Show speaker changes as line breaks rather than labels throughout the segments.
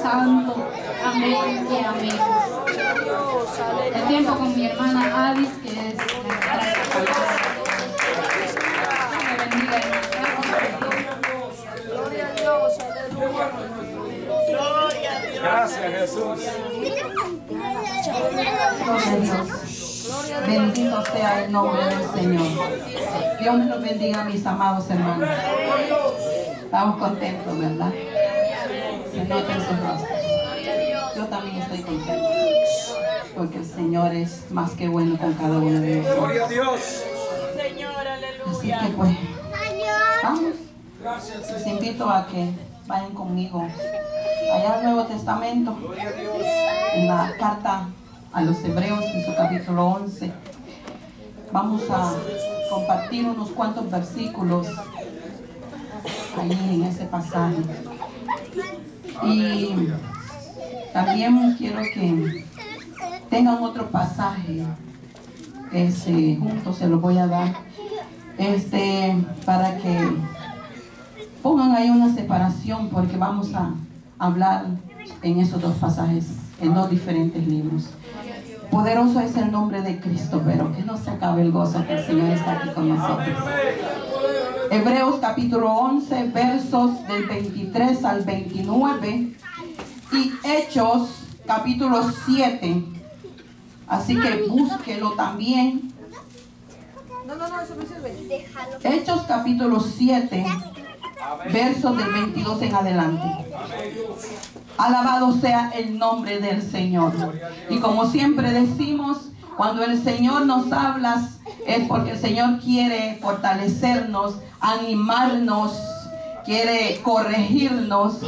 Santo. Amén y amén. El tiempo con mi hermana Avis, que es la que trae la palabra. Dios me bendiga en mi casa.
Gloria a Dios, aleluya.
Gracias, Jesús.
Gloria a Dios. Bendito sea el nombre del Señor. Dios me los bendiga, mis amados hermanos. Estamos contentos, ¿verdad? Se nota en sus rostros. Yo también estoy contento, porque el Señor es más que bueno con cada uno de nosotros.
Gloria a Dios.
Así que pues, vamos. Les invito a que vayan conmigo allá al Nuevo Testamento, en la carta a los Hebreos, en su capítulo 11. Vamos a compartir unos cuantos versículos ahí en ese pasaje. Y también quiero que tengan otro pasaje, juntos se los voy a dar, para que pongan ahí una separación, porque vamos a hablar en esos dos pasajes, en dos diferentes libros. Poderoso es el nombre de Cristo, pero que no se acabe el gozo que el Señor está aquí con nosotros. Hebreos capítulo 11, versos del 23 al 29, y Hechos capítulo 7. Así que búsquelo también.
No, eso me sirve.
Hechos capítulo 7, versos del 22 en adelante. Alabado sea el nombre del Señor. Y como siempre decimos, cuando el Señor nos habla, es porque el Señor quiere fortalecernos, animarnos, quiere corregirnos,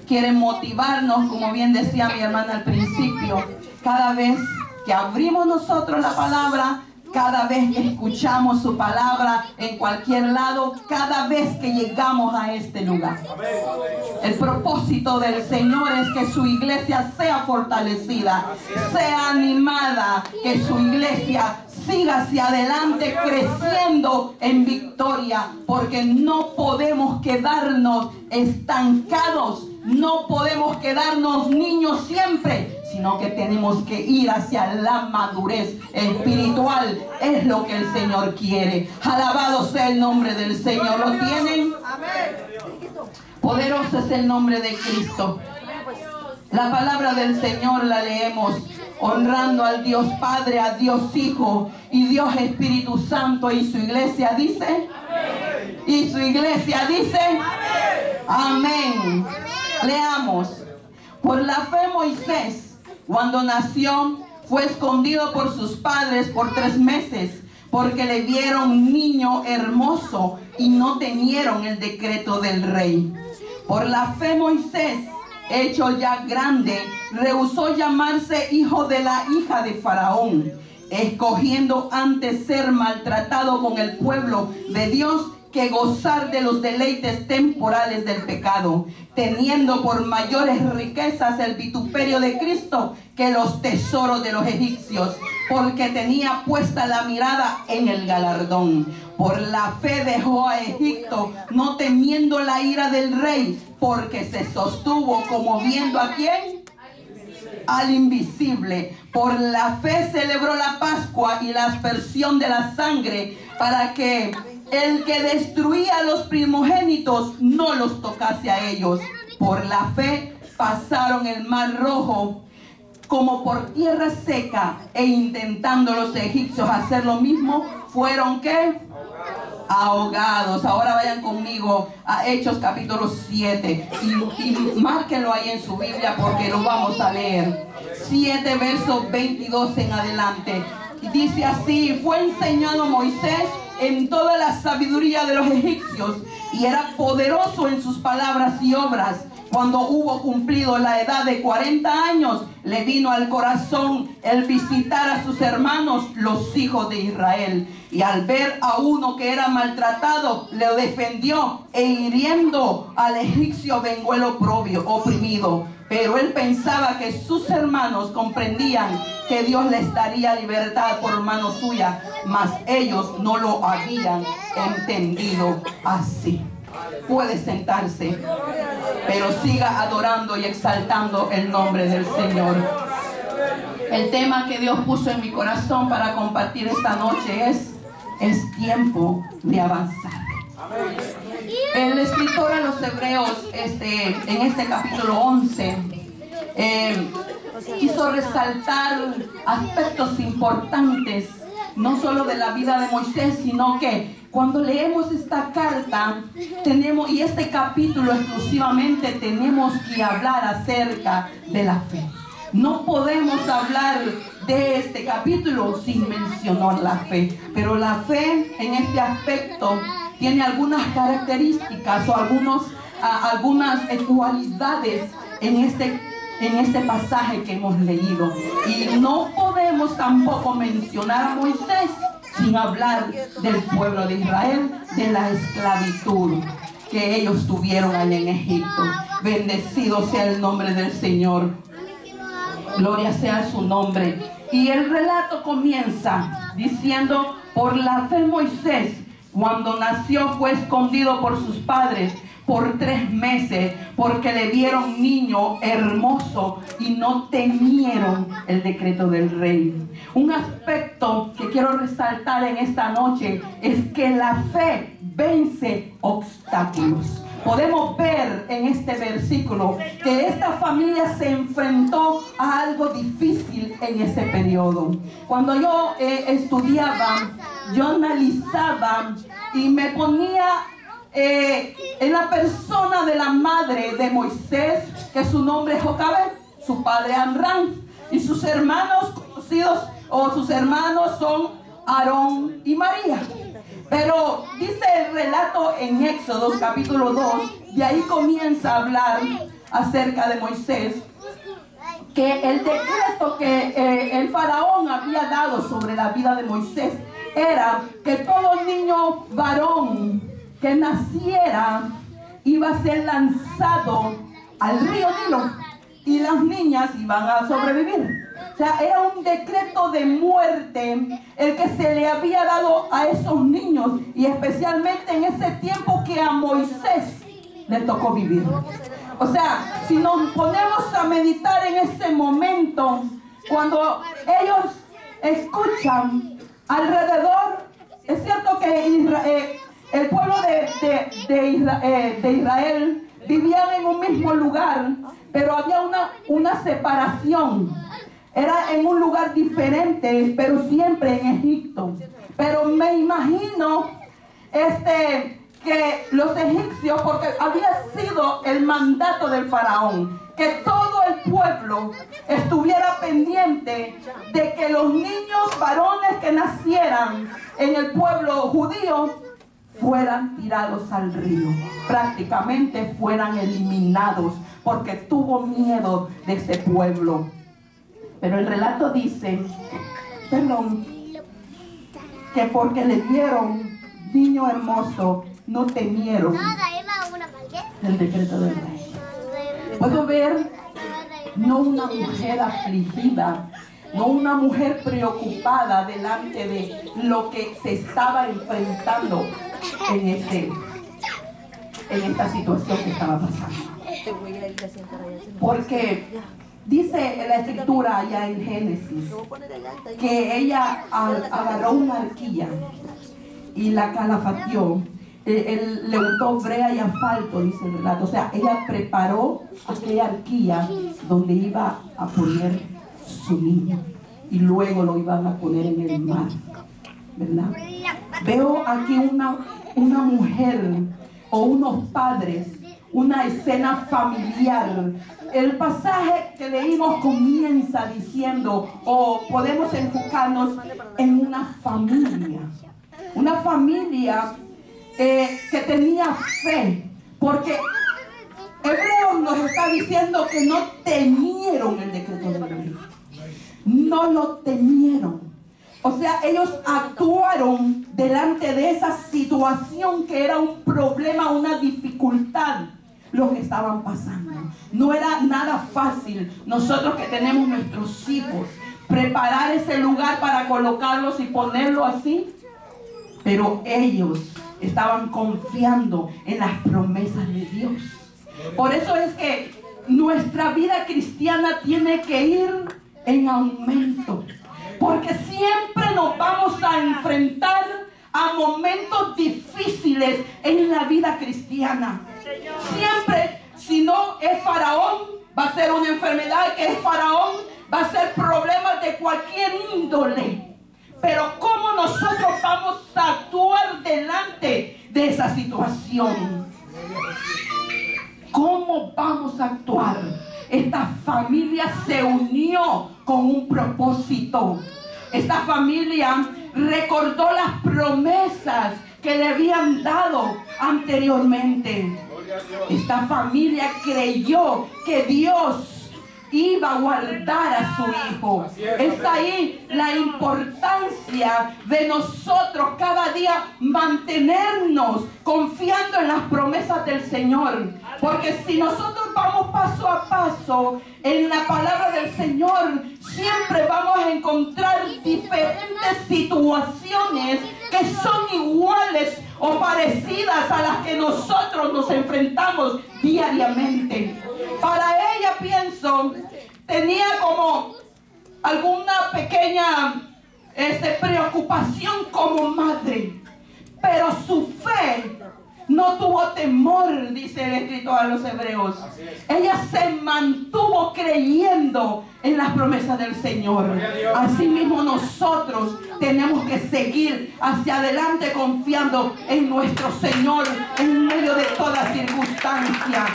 quiere motivarnos, como bien decía mi hermana al principio. Cada vez que abrimos nosotros la palabra, cada vez que escuchamos su palabra en cualquier lado, cada vez que llegamos a este lugar. El propósito del Señor es que su iglesia sea fortalecida, sea animada, que su iglesia siga hacia adelante creciendo en victoria, porque no podemos quedarnos estancados, no podemos quedarnos niños siempre, sino que tenemos que ir hacia la madurez espiritual. Es lo que el Señor quiere. Alabado sea el nombre del Señor. ¿Lo tienen? Poderoso es el nombre de Cristo. La palabra del Señor la leemos honrando al Dios Padre, a Dios Hijo y Dios Espíritu Santo. Y su iglesia dice, y su iglesia dice, amén. Leamos. Por la fe Moisés, cuando nació, fue escondido por sus padres por 3 meses, porque le vieron niño hermoso y no temieron el decreto del rey. Por la fe Moisés, hecho ya grande, rehusó llamarse hijo de la hija de Faraón, escogiendo antes ser maltratado con el pueblo de Dios que gozar de los deleites temporales del pecado, teniendo por mayores riquezas el vituperio de Cristo que los tesoros de los egipcios, porque tenía puesta la mirada en el galardón. Por la fe dejó a Egipto, no temiendo la ira del rey, porque se sostuvo como viendo a ¿quién? Al invisible. Por la fe celebró la Pascua y la aspersión de la sangre, para que el que destruía a los primogénitos no los tocase a ellos. Por la fe pasaron el mar rojo como por tierra seca, e intentando los egipcios hacer lo mismo, fueron ¿qué? Ahogados. Ahora vayan conmigo a Hechos capítulo 7 y márquenlo ahí en su Biblia, porque lo vamos a leer. 7 versos 22 en adelante. Dice así: fue enseñado Moisés en toda la sabiduría de los egipcios, y era poderoso en sus palabras y obras. Cuando hubo cumplido la edad de 40 años, le vino al corazón el visitar a sus hermanos, los hijos de Israel. Y al ver a uno que era maltratado, le defendió, e hiriendo al egipcio vengó el oprimido. Pero él pensaba que sus hermanos comprendían que Dios les daría libertad por mano suya, mas ellos no lo habían entendido así. puede sentarse, pero siga adorando y exaltando el nombre del Señor. El tema que Dios puso en mi corazón para compartir esta noche es tiempo de avanzar. El escritor a los Hebreos, en este capítulo 11, quiso resaltar aspectos importantes, no solo de la vida de Moisés, sino que cuando leemos esta carta y este capítulo exclusivamente, tenemos que hablar acerca de la fe. No podemos hablar de este capítulo sin mencionar la fe, pero la fe en este aspecto tiene algunas características o algunas cualidades en este pasaje que hemos leído. Y no podemos tampoco mencionar a Moisés sin hablar del pueblo de Israel, de la esclavitud que ellos tuvieron allá en Egipto. Bendecido sea el nombre del Señor. Gloria sea su nombre. Y el relato comienza diciendo: por la fe Moisés, cuando nació, fue escondido por sus padres por 3 meses, porque le vieron niño hermoso y no temieron el decreto del rey. Un aspecto que quiero resaltar en esta noche es que la fe vence obstáculos. Podemos ver en este versículo que esta familia se enfrentó a algo difícil en ese periodo. Cuando yo estudiaba, yo analizaba y me ponía en la persona de la madre de Moisés, que su nombre es Jocabed, su padre Amram, y sus hermanos conocidos sus hermanos son Aarón y María. Pero dice el relato en Éxodo capítulo 2, de ahí comienza a hablar acerca de Moisés, que el decreto que el faraón había dado sobre la vida de Moisés era que todo niño varón que naciera iba a ser lanzado al río Nilo y las niñas iban a sobrevivir. O sea, era un decreto de muerte el que se le había dado a esos niños, y especialmente en ese tiempo que a Moisés le tocó vivir. O sea, si nos ponemos a meditar en ese momento, cuando ellos escuchan alrededor, es cierto que el pueblo de Israel vivían en un mismo lugar, pero había una separación. Era en un lugar diferente, pero siempre en Egipto. Pero me imagino que los egipcios, porque había sido el mandato del faraón, que todo el pueblo estuviera pendiente de que los niños varones que nacieran en el pueblo judío fueran tirados al río, prácticamente fueran eliminados, porque tuvo miedo de ese pueblo. Pero el relato dice, que porque le vieron niño hermoso, no temieron el decreto del rey. Puedo ver no una mujer afligida, no una mujer preocupada delante de lo que se estaba enfrentando en esta situación que estaba pasando. Porque dice la escritura allá en Génesis que ella agarró una arquilla y la calafateó, le untó brea y asfalto, dice el relato. O sea, ella preparó aquella arquilla donde iba a poner su niño y luego lo iban a poner en el mar, ¿verdad? Veo aquí una mujer o unos padres, una escena familiar. El pasaje que leímos comienza diciendo, o podemos enfocarnos en una familia que tenía fe, porque Hebreos nos está diciendo que no temieron el decreto del rey, no lo temieron. O sea, ellos actuaron delante de esa situación que era un problema, una dificultad, lo que estaban pasando. No era nada fácil. Nosotros que tenemos nuestros hijos, preparar ese lugar para colocarlos y ponerlo así. Pero ellos estaban confiando en las promesas de Dios. Por eso es que nuestra vida cristiana tiene que ir en aumento, porque siempre nos vamos a enfrentar a momentos difíciles en la vida cristiana. Siempre, si no es Faraón, va a ser una enfermedad que es Faraón, va a ser problemas de cualquier índole. Pero ¿cómo nosotros vamos a actuar delante de esa situación? ¿Cómo vamos a actuar? Esta familia se unió con un propósito. Esta familia recordó las promesas que le habían dado anteriormente. Esta familia creyó que Dios iba a guardar a su hijo. Es ahí la importancia de nosotros cada día mantenernos confiando en las promesas del Señor. Porque si nosotros vamos paso a paso en la palabra del Señor, siempre vamos a encontrar diferentes situaciones que son iguales o parecidas a las que nosotros nos enfrentamos diariamente. Para ella, pienso, tenía como alguna pequeña preocupación como madre, pero su fe no tuvo temor, dice el escritor a los Hebreos. Ella se mantuvo creyendo en las promesas del Señor. Asimismo nosotros tenemos que seguir hacia adelante confiando en nuestro Señor en medio de toda circunstancia.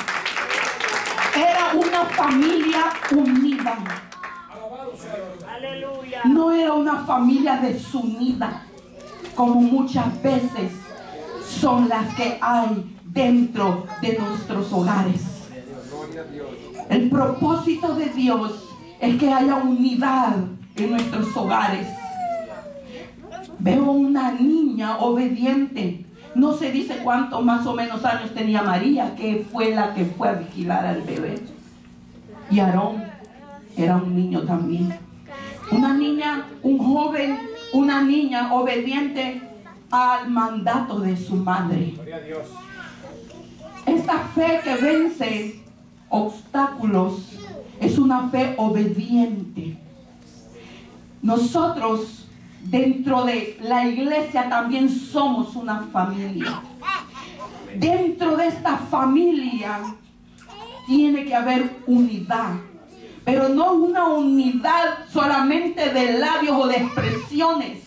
Era una familia unida. No era una familia desunida, como muchas veces son las que hay dentro de nuestros hogares. El propósito de Dios es que haya unidad en nuestros hogares. Veo una niña obediente. No se dice cuántos más o menos años tenía María, que fue la que fue a vigilar al bebé. Y Aarón era un niño también. Una niña, un joven, una niña obediente al mandato de su madre. Esta fe que vence obstáculos es una fe obediente. Nosotros dentro de la iglesia también somos una familia. Dentro de esta familia tiene que haber unidad, pero no una unidad solamente de labios o de expresiones,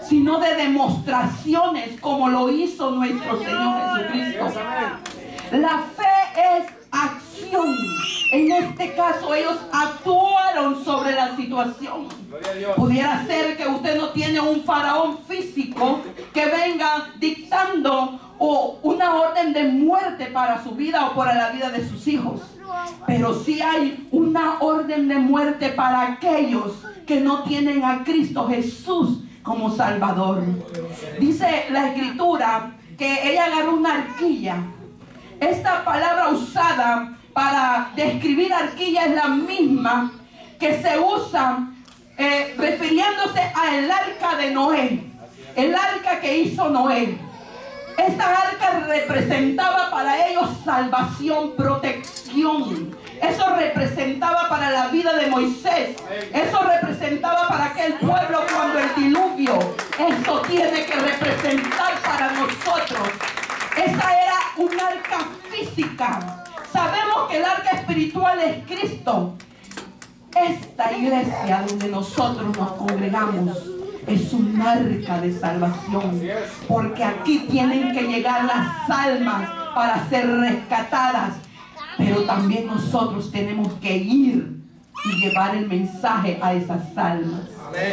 sino de demostraciones como lo hizo nuestro Señor Jesucristo. La fe es acción. En este caso ellos actuaron sobre la situación. Pudiera ser que usted no tiene un faraón físico que venga dictando una orden de muerte para su vida o para la vida de sus hijos. Pero sí hay una orden de muerte para aquellos que no tienen a Cristo Jesús como Salvador. Dice la Escritura que ella agarró una arquilla. Esta palabra usada para describir arquilla es la misma que se usa refiriéndose al arca de Noé. El arca que hizo Noé. Esta arca representaba para ellos salvación, protección. Eso representaba para la vida de Moisés. Eso representaba para aquel pueblo cuando el diluvio. Eso tiene que representar para nosotros. Esa era un arca física. Sabemos que el arca espiritual es Cristo. Esta iglesia donde nosotros nos congregamos es un arca de salvación, porque aquí tienen que llegar las almas para ser rescatadas, pero también nosotros tenemos que ir y llevar el mensaje a esas almas.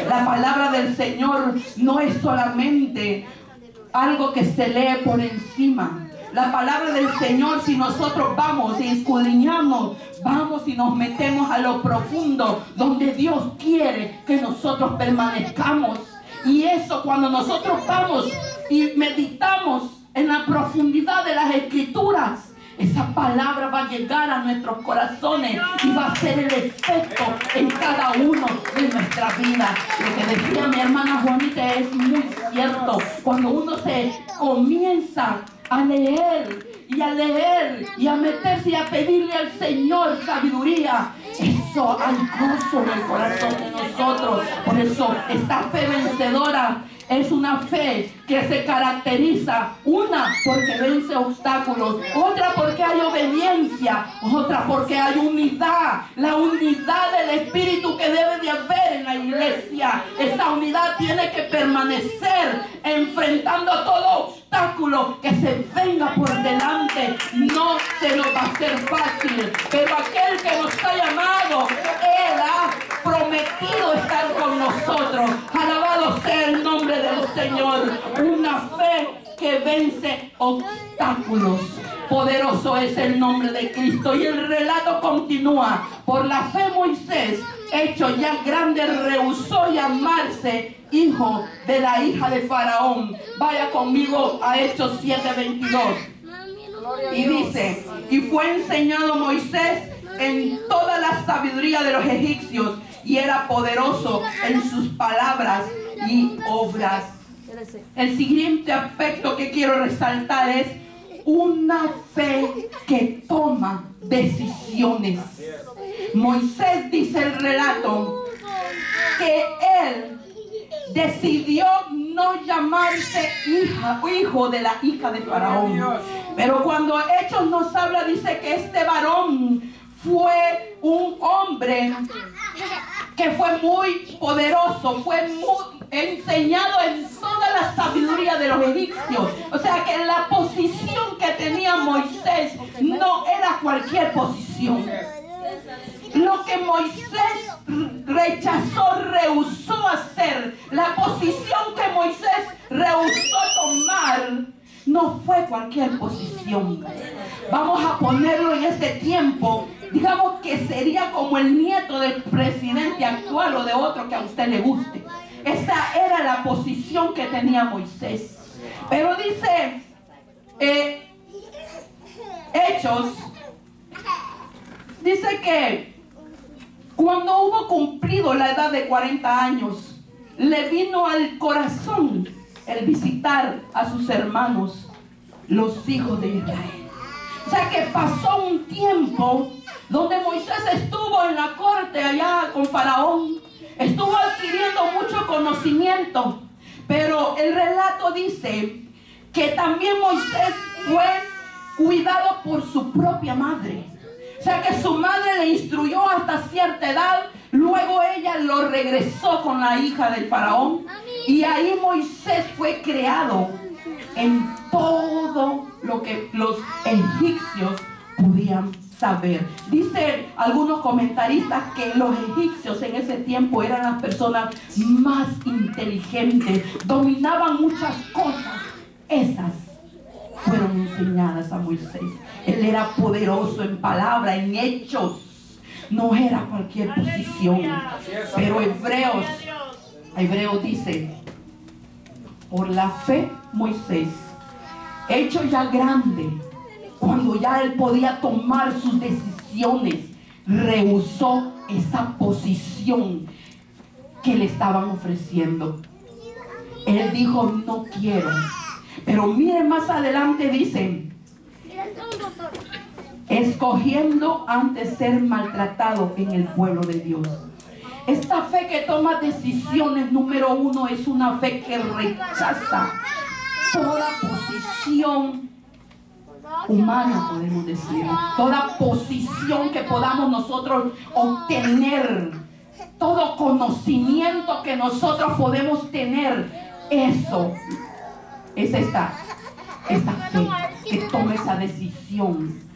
La palabra del Señor no es solamente algo que se lee por encima. La palabra del Señor, si nosotros vamos y escudriñamos, vamos y nos metemos a lo profundo donde Dios quiere que nosotros permanezcamos. Y eso, cuando nosotros vamos y meditamos en la profundidad de las Escrituras, esa palabra va a llegar a nuestros corazones y va a hacer el efecto en cada uno de nuestra vida. Lo que decía mi hermana Juanita es muy cierto. Cuando uno se comienza a leer y a leer y a meterse y a pedirle al Señor sabiduría, eso hay gozo en el corazón de nosotros. Por eso esta fe vencedora es una fe que se caracteriza, una, porque vence obstáculos, otra porque hay obediencia, otra porque hay unidad, la unidad del Espíritu que debe de haber en la iglesia. Esa unidad tiene que permanecer enfrentando todo obstáculo que se venga por delante. No se nos va a hacer fácil, pero aquel que nos ha llamado, Él ha prometido estar con nosotros. Alabado sea el nombre del Señor. Una fe que vence obstáculos. Poderoso es el nombre de Cristo. Y el relato continúa. Por la fe Moisés, hecho ya grande, rehusó llamarse hijo de la hija de Faraón. Vaya conmigo a Hechos 7:22. Y dice: y fue enseñado Moisés en toda la sabiduría de los egipcios, y era poderoso en sus palabras y obras. El siguiente aspecto que quiero resaltar es una fe que toma decisiones. Moisés, dice el relato, que él decidió no llamarse hijo de la hija de Faraón. Pero cuando Hechos nos habla, dice que este varón fue un hombre que fue muy poderoso, fue muy enseñado en toda la sabiduría de los egipcios. O sea que la posición que tenía Moisés no era cualquier posición. Lo que Moisés rechazó, rehusó hacer, la posición que Moisés rehusó tomar, no fue cualquier posición. Vamos a ponerlo en este tiempo. Digamos que sería como el nieto del presidente actual o de otro que a usted le guste. Esa era la posición que tenía Moisés. Pero dice Hechos, dice que cuando hubo cumplido la edad de 40 años, le vino al corazón el visitar a sus hermanos, los hijos de Israel. O sea que pasó un tiempo donde Moisés estuvo en la corte allá con Faraón, estuvo adquiriendo mucho conocimiento, pero el relato dice que también Moisés fue cuidado por su propia madre. O sea que su madre le instruyó hasta cierta edad, luego ella lo regresó con la hija del Faraón, y ahí Moisés fue creado en todo lo que los egipcios podían saber. Dice algunos comentaristas que los egipcios en ese tiempo eran las personas más inteligentes, dominaban muchas cosas. Esas fueron enseñadas a Moisés. Él era poderoso en palabra, en hechos. No era cualquier posición. Pero Hebreos dice: por la fe Moisés, hecho ya grande, cuando ya él podía tomar sus decisiones, rehusó esa posición que le estaban ofreciendo. Él dijo: no quiero. Pero miren más adelante, dice: escogiendo antes ser maltratado en el pueblo de Dios. Esta fe que toma decisiones, número uno, es una fe que rechaza toda posición humana, podemos decir, toda posición que podamos nosotros obtener, todo conocimiento que nosotros podemos tener. Eso es esta fe que toma esa decisión.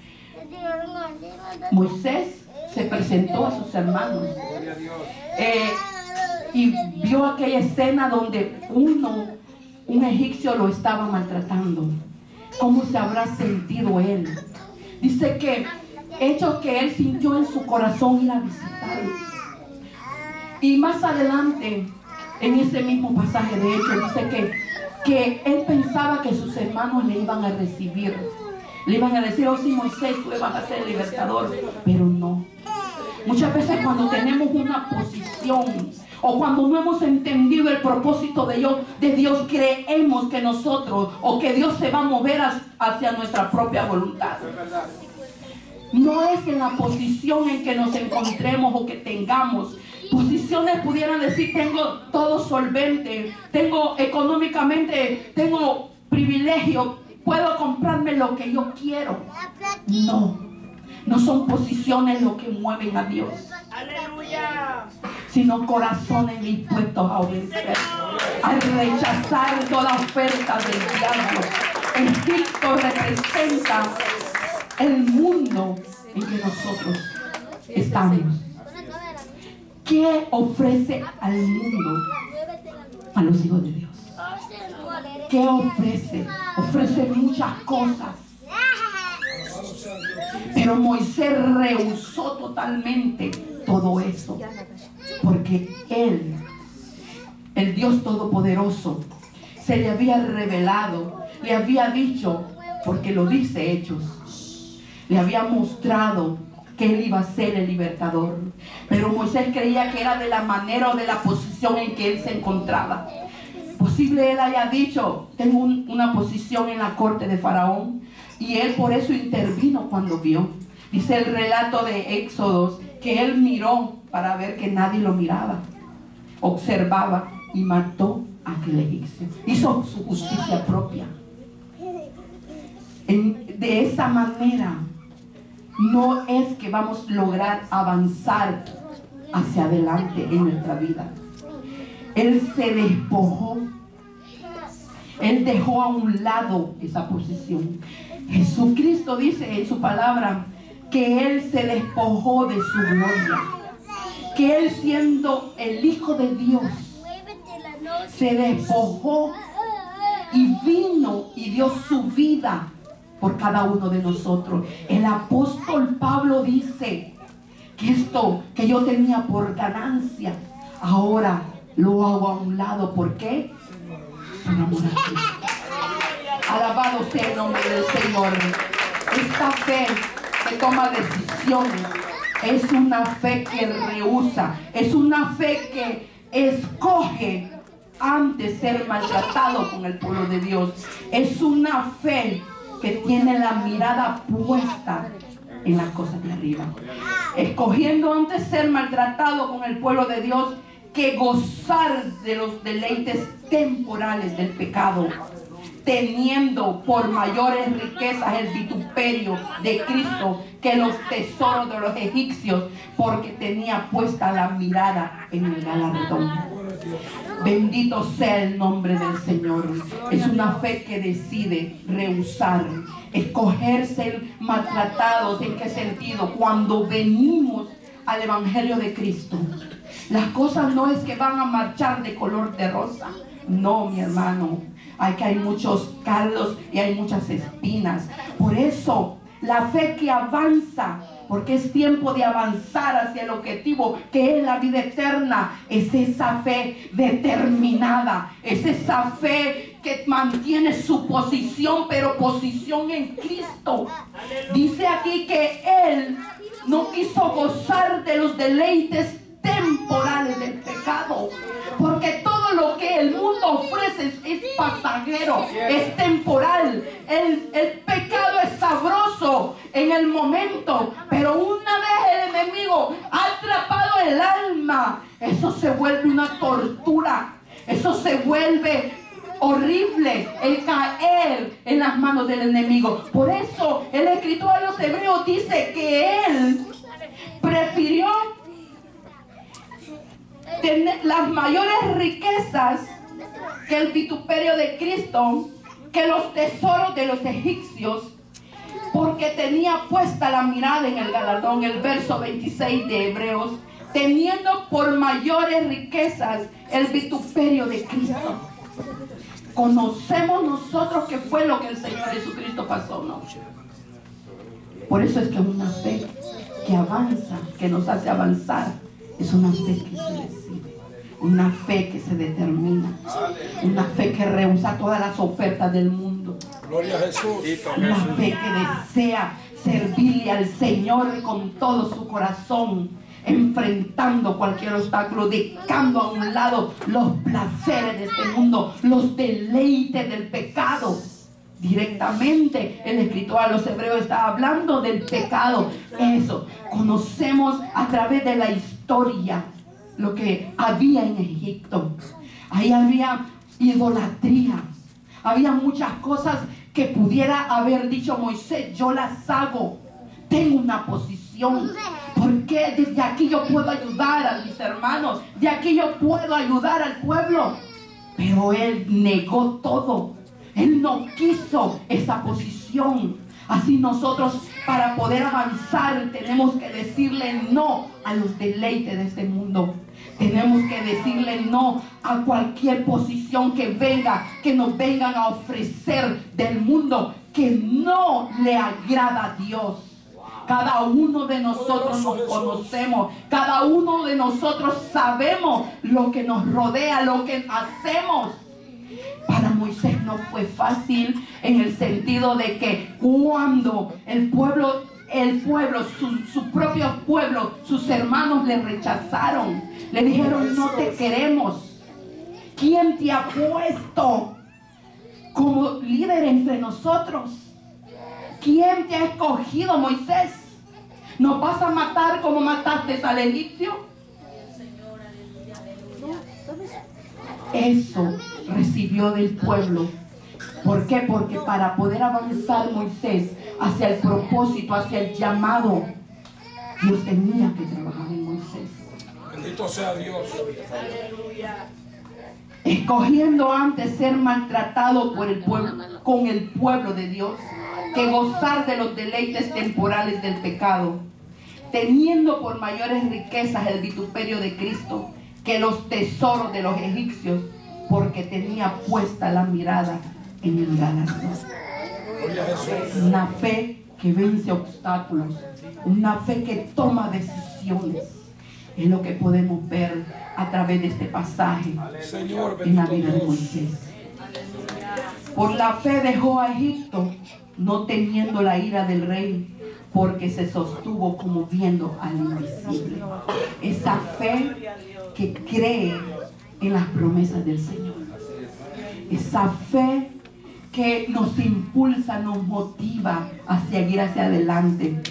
Moisés se presentó a sus hermanos y vio aquella escena donde un egipcio lo estaba maltratando. ¿Cómo se habrá sentido él? Dice que hecho que él sintió en su corazón ir a visitarlo. Y más adelante, en ese mismo pasaje de Hechos, dice que él pensaba que sus hermanos le iban a recibir. Le iban a decir: oh sí, Moisés, tú vas a ser el libertador. Pero no. Muchas veces cuando tenemos una posición o cuando no hemos entendido el propósito de Dios, creemos que nosotros o que Dios se va a mover hacia nuestra propia voluntad. No es en la posición en que nos encontremos o que tengamos. Posiciones pudieran decir, tengo todo solvente, tengo económicamente, tengo privilegio, puedo comprarme lo que yo quiero. No son posiciones lo que mueven a Dios.
Aleluya.
Sino corazones dispuestos a obedecer, a rechazar toda oferta del diablo. Egipto representa el mundo en que nosotros estamos. ¿Qué ofrece al mundo a los hijos de Dios? ¿Qué ofrece? Ofrece muchas cosas. Pero Moisés rehusó totalmente todo eso, porque él, el Dios Todopoderoso, se le había revelado, le había dicho, porque lo dice Hechos, le había mostrado que él iba a ser el libertador. Pero Moisés creía que era de la manera o de la posición en que él se encontraba. Posible él haya dicho, tengo una posición en la corte de Faraón, y él por eso intervino cuando vio. Dice el relato de Éxodos que él miró para ver que nadie lo miraba, observaba y mató a aquel egipcio. Hizo su justicia propia. De esa manera no es que vamos a lograr avanzar hacia adelante en nuestra vida. Él se despojó. Él dejó a un lado esa posición. Jesucristo dice en su palabra que Él se despojó de su gloria. Que Él, siendo el Hijo de Dios, se despojó y vino y dio su vida por cada uno de nosotros. El apóstol Pablo dice que esto que yo tenía por ganancia, ahora lo hago a un lado. ¿Por qué? Por amor a Cristo. Alabado sea el nombre del Señor. Esta fe que toma decisiones es una fe que rehúsa, es una fe que escoge antes ser maltratado con el pueblo de Dios. Es una fe que tiene la mirada puesta en las cosas de arriba, escogiendo antes ser maltratado con el pueblo de Dios que gozar de los deleites temporales del pecado, teniendo por mayores riquezas el vituperio de Cristo que los tesoros de los egipcios, porque tenía puesta la mirada en el galardón. Bendito sea el nombre del Señor. Es una fe que decide rehusar, escoger ser maltratados. ¿En qué sentido? Cuando venimos al Evangelio de Cristo, las cosas no es que van a marchar de color de rosa. No, mi hermano. Hay muchos cardos y hay muchas espinas. Por eso, la fe que avanza, porque es tiempo de avanzar hacia el objetivo que es la vida eterna, es esa fe determinada, es esa fe que mantiene su posición, pero posición en Cristo. Dice aquí que Él no quiso gozar de los deleites temporales del pecado, porque todo lo que el mundo ofrece es pasajero, es temporal. El pecado es sabroso en el momento, pero una vez el enemigo ha atrapado el alma, eso se vuelve una tortura, eso se vuelve horrible, el caer en las manos del enemigo. Por eso el escritor de los Hebreos dice que él prefirió tener las mayores riquezas que el vituperio de Cristo, que los tesoros de los egipcios, porque tenía puesta la mirada en el galardón. El verso 26 de Hebreos, teniendo por mayores riquezas el vituperio de Cristo. Conocemos nosotros qué fue lo que el Señor Jesucristo pasó, ¿no? Por eso es que una fe que avanza, que nos hace avanzar, es una fe que se decide, una fe que se determina, una fe que rehúsa todas las ofertas del mundo.
Gloria a Jesús.
Una fe que desea servirle al Señor con todo su corazón, enfrentando cualquier obstáculo, dejando a un lado los placeres de este mundo, los deleites del pecado. Directamente el escritor a los hebreos está hablando del pecado. Eso, conocemos a través de la historia lo que había en Egipto. Ahí había idolatría, había muchas cosas que pudiera haber dicho Moisés: yo las hago, tengo una posición, porque desde aquí yo puedo ayudar a mis hermanos, de aquí yo puedo ayudar al pueblo. Pero él negó todo. Él no quiso esa posición. Así nosotros, para poder avanzar, tenemos que decirle no a los deleites de este mundo. Tenemos que decirle no a cualquier posición que venga, que nos vengan a ofrecer del mundo, que no le agrada a Dios. Cada uno de nosotros nos conocemos, cada uno de nosotros sabemos lo que nos rodea, lo que hacemos. Para Moisés no fue fácil, en el sentido de que cuando el pueblo, su propio pueblo, sus hermanos le rechazaron, le dijeron: no te queremos. ¿Quién te ha puesto como líder entre nosotros? ¿Quién te ha escogido, Moisés? ¿Nos vas a matar como mataste al egipcio? Eso recibió del pueblo. ¿Por qué? Porque para poder avanzar Moisés hacia el propósito, hacia el llamado, Dios tenía que trabajar en Moisés.
Bendito sea Dios.
Escogiendo antes ser maltratado por el pueblo, con el pueblo de Dios, que gozar de los deleites temporales del pecado, teniendo por mayores riquezas el vituperio de Cristo que los tesoros de los egipcios, porque tenía puesta la mirada en el galardón. Una fe que vence obstáculos, una fe que toma decisiones, es lo que podemos ver a través de este pasaje en la vida de Moisés. Por la fe dejó a Egipto, no temiendo la ira del rey, porque se sostuvo como viendo al invisible. Esa fe que cree en las promesas del Señor. Esa fe que nos impulsa, nos motiva a seguir hacia adelante.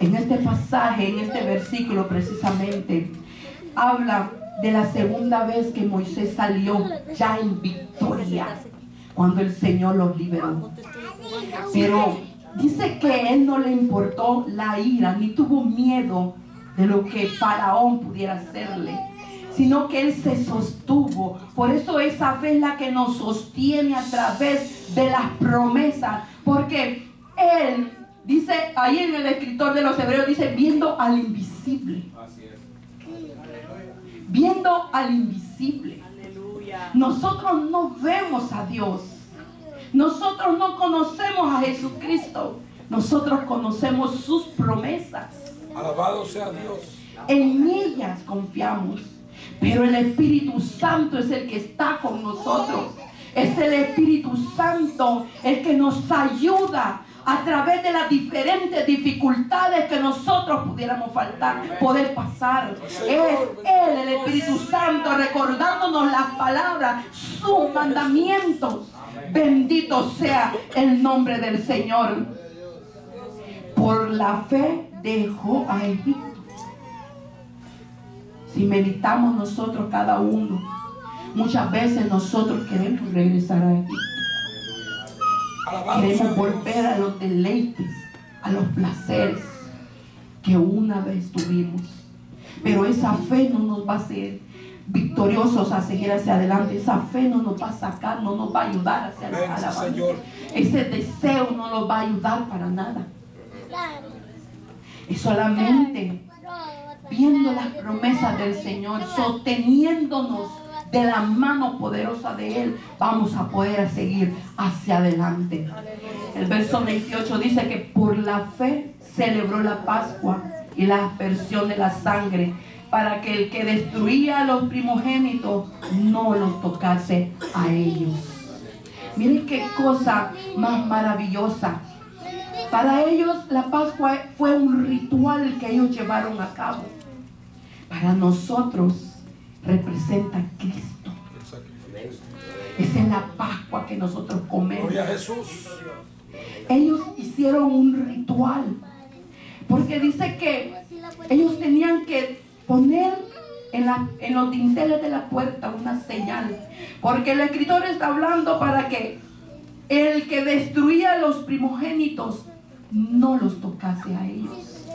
En este pasaje, en este versículo precisamente, habla de la segunda vez que Moisés salió ya en victoria, cuando el Señor los liberó. Pero dice que él no le importó la ira, ni tuvo miedo de lo que Faraón pudiera hacerle, sino que él se sostuvo. Por eso esa fe es la que nos sostiene a través de las promesas, porque él dice, ahí en el escritor de los hebreos dice, viendo al invisible. Viendo al invisible. Nosotros no vemos a Dios. Nosotros no conocemos a Jesucristo. Nosotros conocemos sus promesas.
Alabado sea Dios.
En ellas confiamos. Pero el Espíritu Santo es el que está con nosotros. Es el Espíritu Santo el que nos ayuda a través de las diferentes dificultades que nosotros pudiéramos poder pasar. Es Él, el Espíritu Santo, recordándonos las palabras, sus mandamientos. Bendito sea el nombre del Señor. Por la fe dejó a Egipto. Si meditamos nosotros cada uno, muchas veces nosotros queremos regresar a Egipto. Queremos volver a los deleites, a los placeres que una vez tuvimos. Pero esa fe no nos va a hacer victoriosos a seguir hacia adelante. Esa fe no nos va a sacar, no nos va a ayudar hacia la alabanza. Ese deseo no nos va a ayudar para nada. Es solamente viendo las promesas del Señor, sosteniéndonos de la mano poderosa de Él, vamos a poder seguir hacia adelante. El verso 28 dice que por la fe celebró la Pascua y la aspersión de la sangre, para que el que destruía a los primogénitos no los tocase a ellos. Miren qué cosa más maravillosa. Para ellos la Pascua fue un ritual que ellos llevaron a cabo. para nosotros representa a Cristo. Esa es la Pascua que nosotros comemos.
Gloria a Jesús.
Ellos hicieron un ritual, porque dice que ellos tenían que poner en los dinteles de la puerta una señal, porque el escritor está hablando para que el que destruía los primogénitos no los tocase a ellos,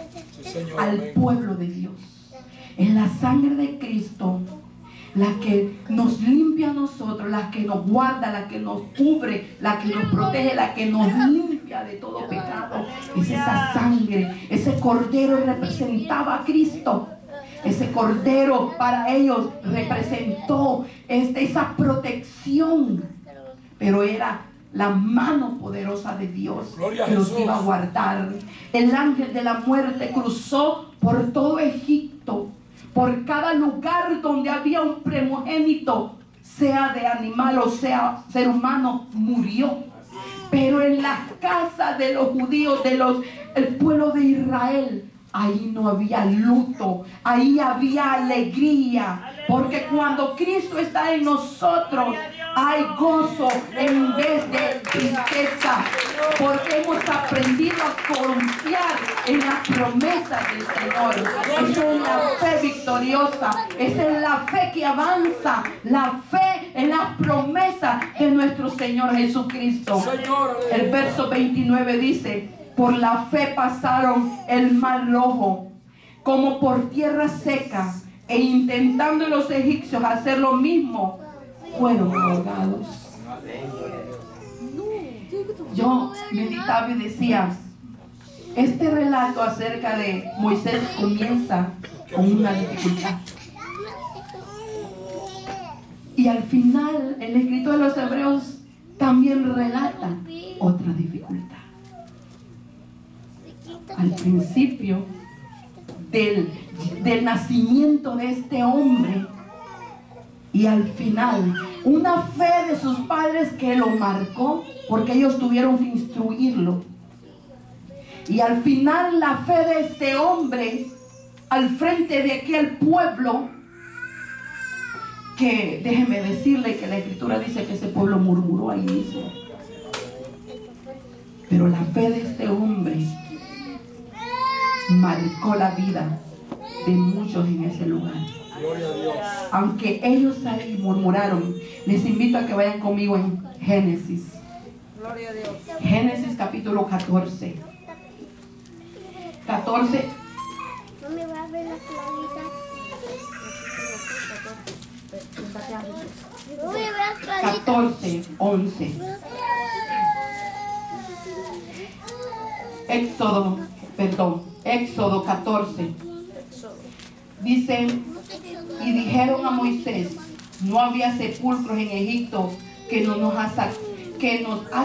al pueblo de Dios. Es la sangre de Cristo la que nos limpia a nosotros, la que nos guarda, la que nos cubre, la que nos protege, la que nos limpia de todo pecado. Es esa sangre. Ese cordero representaba a Cristo. Ese cordero para ellos representó esa protección, pero era la mano poderosa de Dios que los iba a guardar. El ángel de la muerte cruzó por todo Egipto, por cada lugar donde había un primogénito, sea de animal o sea ser humano, murió. Pero en la casa de los judíos, el pueblo de Israel, ahí no había luto, ahí había alegría, porque cuando Cristo está en nosotros hay gozo en vez de tristeza, porque hemos aprendido a confiar en las promesas del Señor. Esa es la fe victoriosa, esa es la fe que avanza, la fe en las promesas de nuestro Señor Jesucristo. El verso 29 dice: por la fe pasaron el mar rojo como por tierra seca, e intentando los egipcios hacer lo mismo, fueron ahogados. Yo meditaba y decía, este relato acerca de Moisés comienza con una dificultad, y al final el escritor de los Hebreos también relata otra dificultad. Al principio del nacimiento de este hombre, y al final una fe de sus padres que lo marcó, porque ellos tuvieron que instruirlo, y al final la fe de este hombre al frente de aquel pueblo, que déjeme decirle que la escritura dice que ese pueblo murmuró ahí mismo, pero la fe de este hombre marcó la vida de muchos en ese lugar.
Gloria a Dios.
Aunque ellos ahí murmuraron, les invito a que vayan conmigo en Génesis.
Gloria a Dios.
Génesis capítulo 14. 14.
Mami, ¿vas a ver las clavitas? Mami, ve las clavitas.
14, 11. Éxodo 14. Dice: y dijeron a Moisés, no había sepulcros en Egipto que nos ha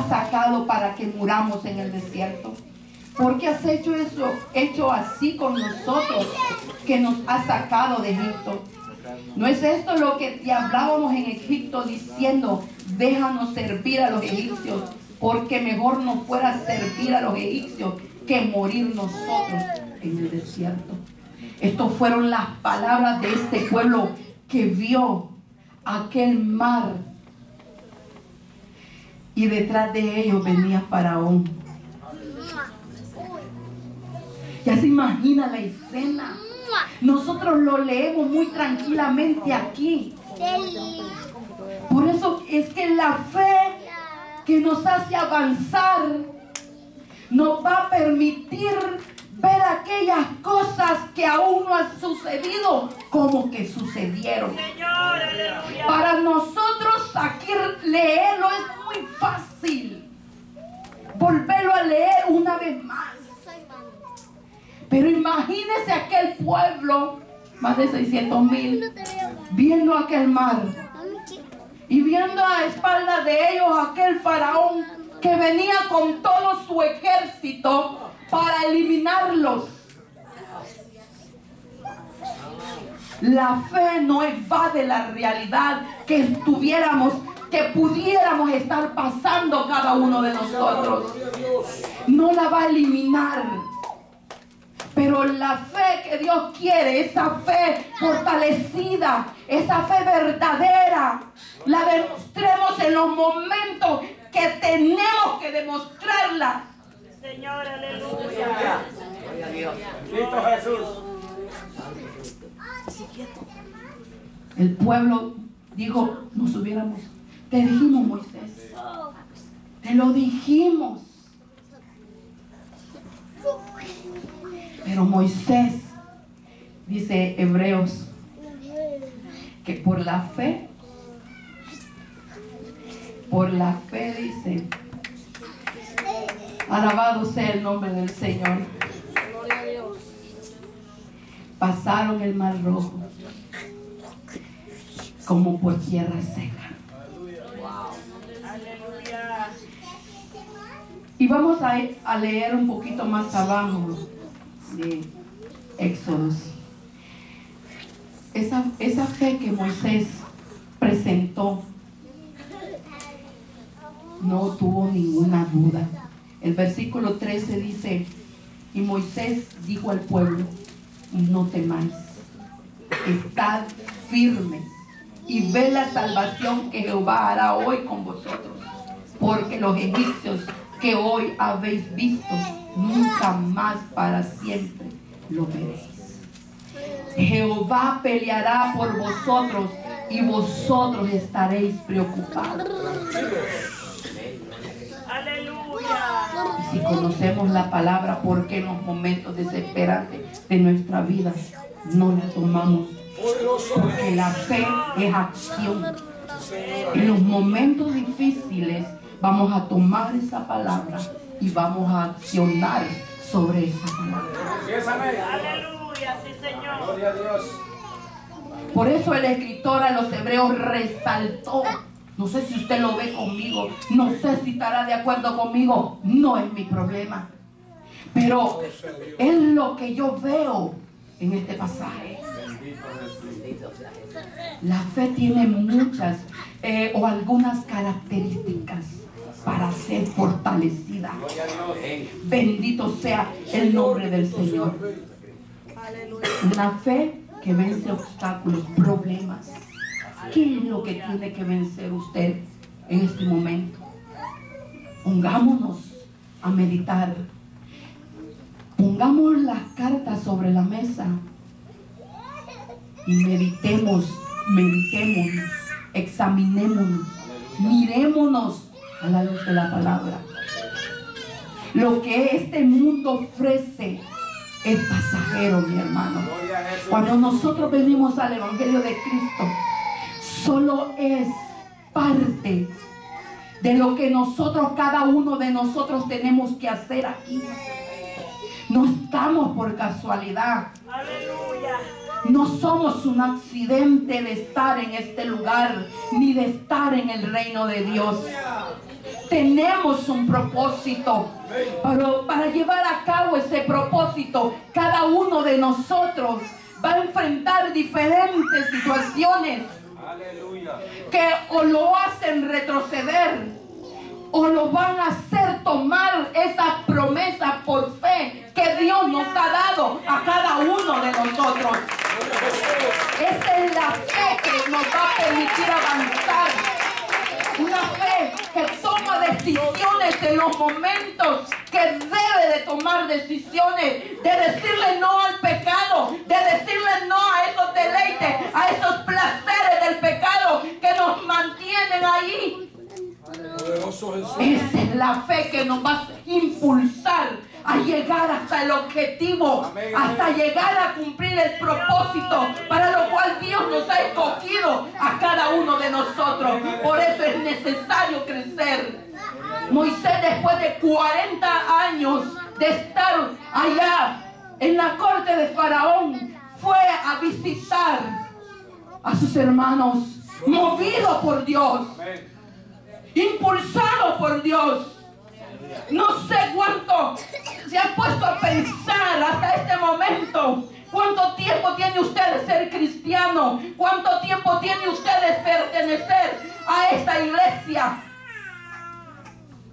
sacado para que muramos en el desierto. ¿Por qué has hecho así con nosotros, que nos has sacado de Egipto? ¿No es esto lo que te hablábamos en Egipto, diciendo, déjanos servir a los egipcios, porque mejor nos fuera servir a los egipcios que morir nosotros en el desierto? Estas fueron las palabras de este pueblo que vio aquel mar, y detrás de ellos venía Faraón. Ya se imagina la escena. Nosotros lo leemos muy tranquilamente aquí. Por eso es que la fe que nos hace avanzar nos va a permitir ver aquellas cosas que aún no han sucedido como que sucedieron. Para nosotros aquí leerlo es muy fácil, volverlo a leer una vez más. Pero imagínese aquel pueblo, más de 600,000, viendo aquel mar y viendo a espaldas de ellos aquel faraón que venía con todo su ejército para eliminarlos. La fe no evade la realidad que pudiéramos estar pasando cada uno de nosotros. No la va a eliminar. Pero la fe que Dios quiere, esa fe fortalecida, esa fe verdadera, la demostremos en los momentos que tenemos que demostrarla.
Señor, aleluya. Cristo Jesús.
El pueblo dijo, te dijimos, Moisés, te lo dijimos. Pero Moisés, dice Hebreos, que por la fe dice, alabado sea el nombre del Señor. Pasaron el mar rojo como por tierra seca. Y vamos a leer un poquito más abajo de Éxodos. Esa fe que Moisés presentó no tuvo ninguna duda. El versículo 13 dice, y Moisés dijo al pueblo, no temáis, estad firmes y ve la salvación que Jehová hará hoy con vosotros, porque los egipcios que hoy habéis visto, nunca más para siempre lo veréis. Jehová peleará por vosotros y vosotros estaréis preocupados. Y si conocemos la palabra, ¿por qué en los momentos desesperantes de nuestra vida no la tomamos? Porque la fe es acción. En los momentos difíciles vamos a tomar esa palabra y vamos a accionar sobre esa palabra.
Aleluya, sí, Señor.
Gloria a Dios.
Por eso el escritor a los hebreos resaltó, no sé si usted lo ve conmigo, no sé si estará de acuerdo conmigo, no es mi problema, pero es lo que yo veo en este pasaje. La fe tiene muchas o algunas características para ser fortalecida. Bendito sea el nombre del Señor. Una fe que vence obstáculos, problemas. ¿Qué es lo que tiene que vencer usted en este momento? Pongámonos a meditar. Pongamos las cartas sobre la mesa y meditémonos, examinémonos, mirémonos a la luz de la palabra. Lo que este mundo ofrece es pasajero, mi hermano. Cuando nosotros venimos al Evangelio de Cristo, solo es parte de lo que nosotros, cada uno de nosotros, tenemos que hacer aquí. No estamos por casualidad.
Aleluya.
No somos un accidente de estar en este lugar, ni de estar en el reino de Dios. Tenemos un propósito, pero para llevar a cabo ese propósito, cada uno de nosotros va a enfrentar diferentes situaciones que o lo hacen retroceder o lo van a hacer tomar esa promesa por fe que Dios nos ha dado a cada uno de nosotros. Esa es la fe que nos va a permitir avanzar. Una fe que toma decisiones en los momentos que debe de tomar decisiones, de decirle no al pecado, de decirle no a esos deleites, a esos placeres del pecado que nos mantienen ahí. Esa es la fe que nos va a impulsar a llegar hasta el objetivo, hasta llegar a cumplir el propósito para lo cual Dios nos ha escogido a cada uno de nosotros. Por eso es necesario crecer. Moisés, después de 40 años de estar allá en la corte de Faraón, fue a visitar a sus hermanos, movido por Dios, impulsado por Dios. No sé cuánto se ha puesto a pensar hasta este momento. ¿Cuánto tiempo tiene usted de ser cristiano? ¿Cuánto tiempo tiene usted de pertenecer a esta iglesia?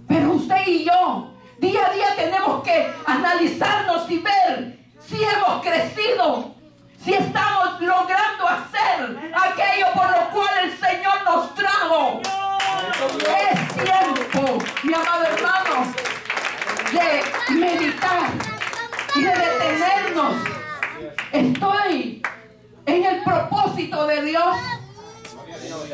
Pero usted y yo, día a día tenemos que analizarnos y ver si hemos crecido, si estamos logrando hacer aquello por lo cual el Señor nos trajo. Es tiempo, mi amado hermano, de meditar y de detenernos. Estoy en el propósito de Dios.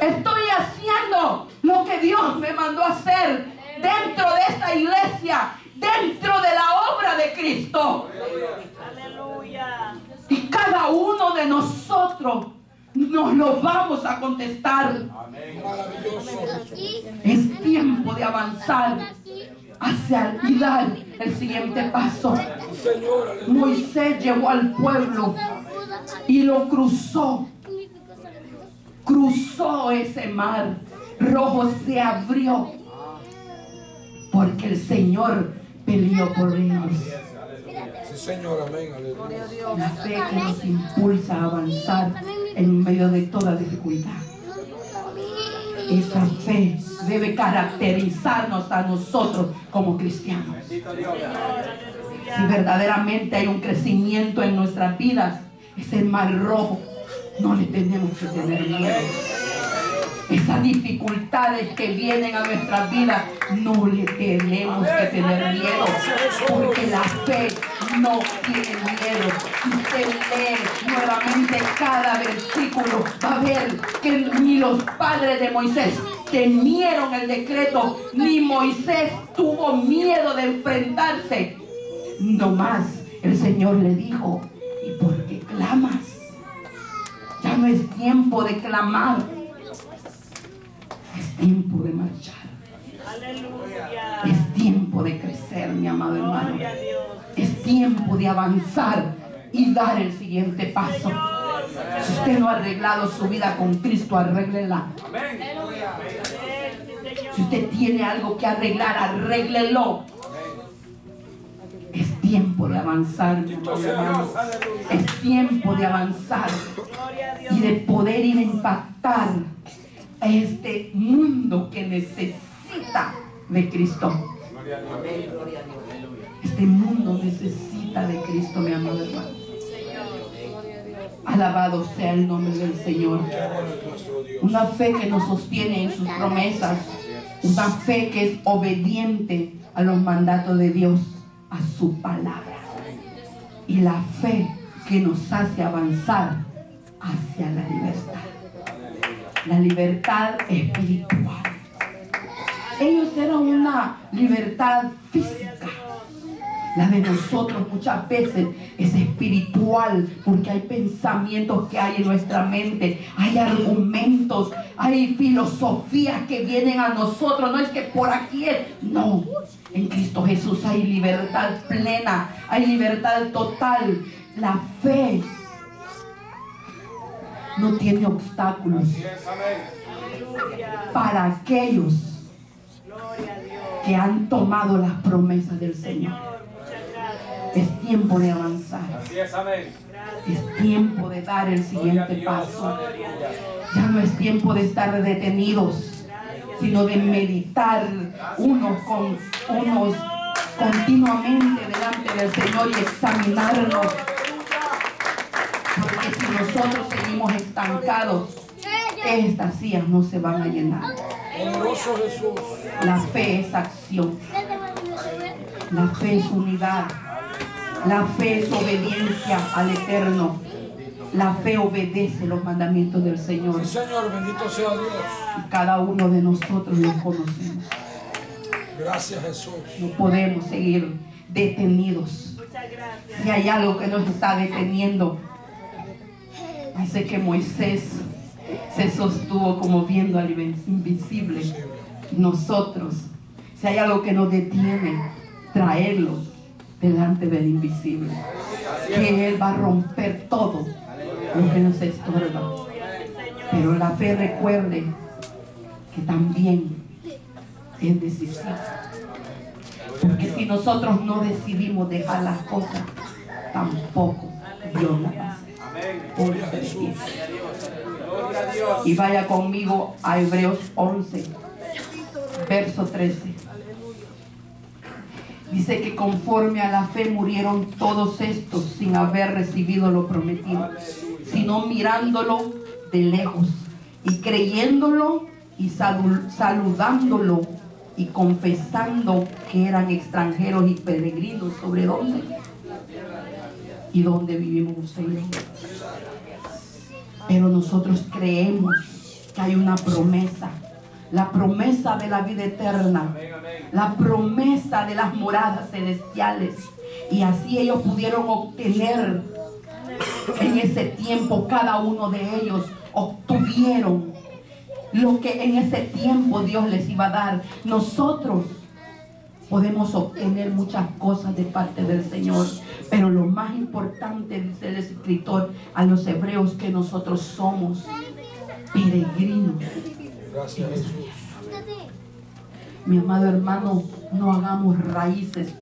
Estoy haciendo lo que Dios me mandó a hacer dentro de esta iglesia, dentro de la obra de Cristo.
Aleluya.
Y cada uno de nosotros nos lo vamos a contestar. Es tiempo de avanzar hacia y dar el siguiente paso. Moisés llevó al pueblo y lo cruzó. Cruzó ese mar rojo, se abrió porque el Señor peleó por ellos.
Sí, Señor, amén, aleluya.
La fe que nos impulsa a avanzar en medio de toda dificultad. Esa fe debe caracterizarnos a nosotros como cristianos. Si verdaderamente hay un crecimiento en nuestras vidas, ese mar rojo, no le tenemos que tener miedo. Esas dificultades que vienen a nuestras vidas, no le tenemos que tener miedo, porque la fe no tiene miedo. Si usted lee nuevamente cada versículo, va a ver que ni los padres de Moisés temieron el decreto, ni Moisés tuvo miedo de enfrentarse. Nomás el Señor le dijo: ¿y por qué clamas? Ya no es tiempo de clamar, es tiempo de marchar.
Aleluya.
Es tiempo de crecer, mi amado hermano.
Gloria a Dios.
Es tiempo de avanzar y dar el siguiente paso. Si usted no ha arreglado su vida con Cristo, arréglela. Si usted tiene algo que arreglar, arréglelo. Es tiempo de avanzar, mi amado hermano. Es tiempo de avanzar y de poder ir a impactar a este mundo que necesita de Cristo. Este mundo necesita de Cristo, mi amado hermano. Alabado sea el nombre del Señor. Una fe que nos sostiene en sus promesas. Una fe que es obediente a los mandatos de Dios, a su palabra. Y la fe que nos hace avanzar hacia la libertad. La libertad espiritual. Ellos eran una libertad física. La de nosotros muchas veces es espiritual, porque hay pensamientos que hay en nuestra mente, hay argumentos, hay filosofías que vienen a nosotros. No es que por aquí es, no. En Cristo Jesús hay libertad plena, hay libertad total. La fe no tiene obstáculos para aquellos que han tomado las promesas del Señor. Es tiempo de avanzar. Es tiempo de dar el siguiente paso. Ya no es tiempo de estar detenidos, sino de meditar unos con unos continuamente delante del Señor y examinarnos. Porque si nosotros seguimos estancados, estas sillas no se van a llenar.
Poderoso Jesús.
La fe es acción. La fe es unidad. La fe es obediencia al Eterno. La fe obedece los mandamientos del Señor.
Sí, Señor, bendito sea Dios.
Y cada uno de nosotros lo conocemos.
Gracias, Jesús.
No podemos seguir detenidos. Si hay algo que nos está deteniendo, dice que Moisés se sostuvo como viendo al invisible. Nosotros, si hay algo que nos detiene, traerlo delante del invisible, que Él va a romper todo lo que nos estorba. Pero la fe, recuerde que también es decisiva, porque si nosotros no decidimos dejar las cosas, tampoco Dios las va a hacer.
Gloria a Jesús.
Y vaya conmigo a Hebreos 11, verso 13. Dice que conforme a la fe murieron todos estos sin haber recibido lo prometido, sino mirándolo de lejos y creyéndolo y saludándolo y confesando que eran extranjeros y peregrinos. ¿Sobre dónde? ¿Y dónde vivimos usted y yo? Pero nosotros creemos que hay una promesa. La promesa de la vida eterna, la promesa de las moradas celestiales. Y así ellos pudieron obtener en ese tiempo, cada uno de ellos obtuvieron lo que en ese tiempo Dios les iba a dar. Nosotros podemos obtener muchas cosas de parte del Señor, pero lo más importante, dice el escritor a los hebreos, que nosotros somos peregrinos.
Gracias, Jesús.
Mi amado hermano, no hagamos raíces